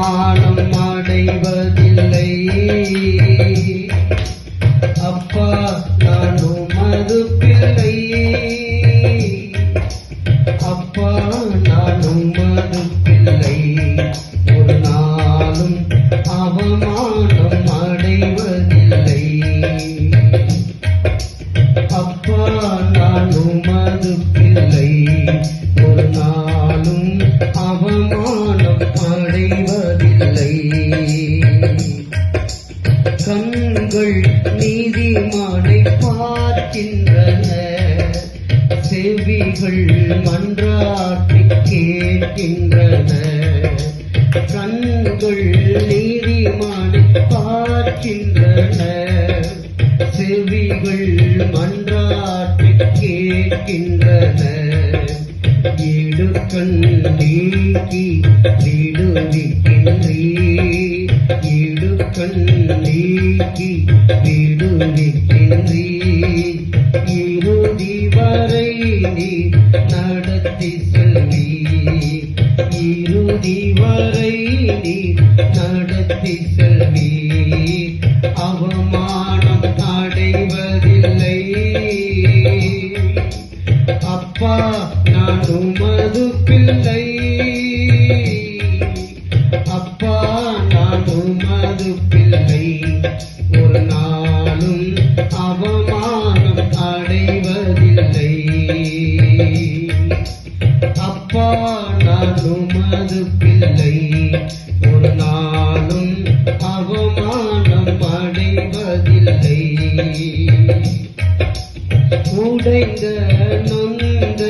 அவமானம் அடைவதில்லை. அப்பா நான் உமது பிள்ளை, அப்பா நான் உமது பிள்ளை. ஒரு நாளும் அவமானம் அடைவதில்லை. அப்பா நான் உமது பிள்ளை, ஒரு நாளும் அவமானம் அடைவதில்லை. கண்கள் நீதிமானை பார்க்கின்றன, செவிகள் மன்றாட்டி கேட்கின்றன. கண்கள் நீதிமானை பார்க்கின்றன, செவிகள் மன்றாட்டி கேட்கின்றன. இடுக்கண் நீக்கி விடுவிக்கின்றீ, இடுக்கண் நீக்கி விடுவிக்கின்றீ. இறுதி வரை நீ நடத்தி செல்வி, இறுதி வரை நீ நடத்தி செல்வி. அவமானம் அடைவதில்லை. அப்பா நான் உமது பிள்ளை, அப்பா நான் உமது பிள்ளை. ஒரு நாளும் அவமானம் அடைவதில்லை. அப்பா நான் உமது பிள்ளை, ஒரு நாளும் அவமானம் அடைவதில்லை. உடைந்த நொந்த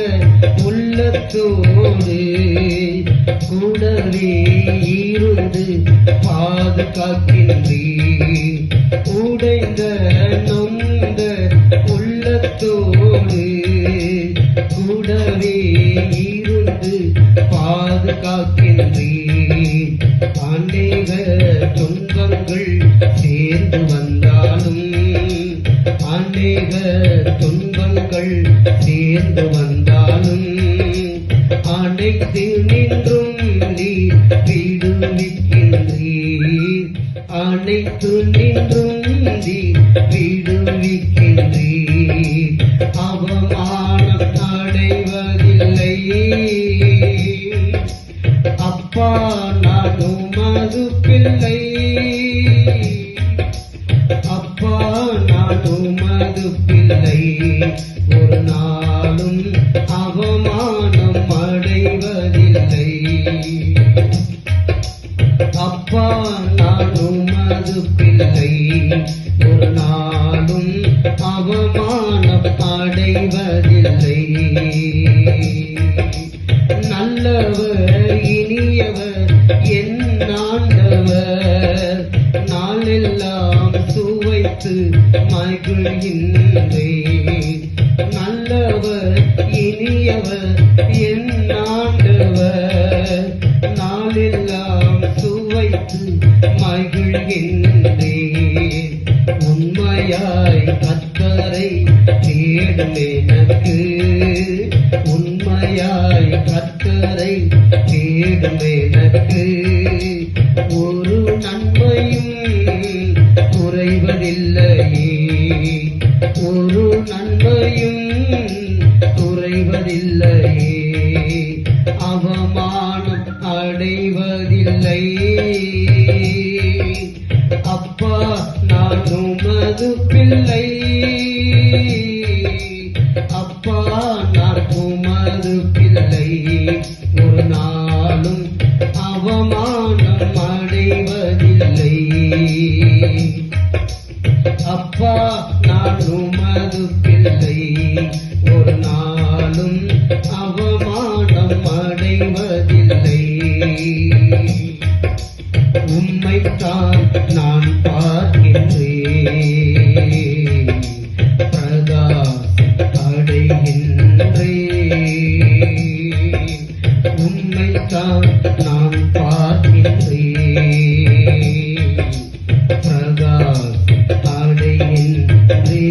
உள்ளத்தோடு கூடவே இருந்து பாதுகாக்கின்றீ. உடைந்த நொந்த உள்ளத்தோடு கூடவே இருந்து பாதுகாக்கின்றீ. அநேக துன்பங்கள் சேர்ந்து வந்தாலும், அநேக துன்பங்கள் சேர்ந்து வந்தாலும், அனைத்து நின்றும் நீ விடுவிக்கின்றீர். அனைத்து நின்றும் நீ விடுவிக்கின்றீர். அவமானம் அடைவதில்லை. அப்பா நான் உமது பிள்ளை, அப்பா நான் உமது பிள்ளை. ஒரு நாளும் அவமானம் அடைவதில்லை. அப்பா நான் உமது பிள்ளை, ஒரு நாளும் அவமானம் அடைவதில்லை. நல்லவர் இனியவர் என் ஆண்டவர், நாளெல்லாம் சுவைத்து மகிழ்கின்றேன். நல்லவர் இனியவர் என் ஆண்டவர், நாளெல்லாம் சுவைத்து மகிழ்கின்றேன். உண்மையாய் கர்த்தரை தேடும் எனக்கு, உண்மையாய் கர்த்தரை தேடும் எனக்கு. ஒரு நன்மையும் குறைவதில்லையே, ஒரு நன்மையும் குறைவதில்லையே. அவமானம் அடைவதில்லை. அப்பா நான் உமது பிள்ளை, அப்பா நான் உமது பிள்ளை. ஒரு நாளும் அவமானம் அடைவதில்லை. அப்பா நான் உமது பிள்ளை, ஒரு நாளும் அவமானம் அடைவதில்லை. உம்மைத்தான் நான் பார்க்கின்றேன், பிரகாசம் அடைகின்றேன். உம்மைத்தான் நான் பார்க்கின்றேன், பிரகாசம் அடைகின்றேன்.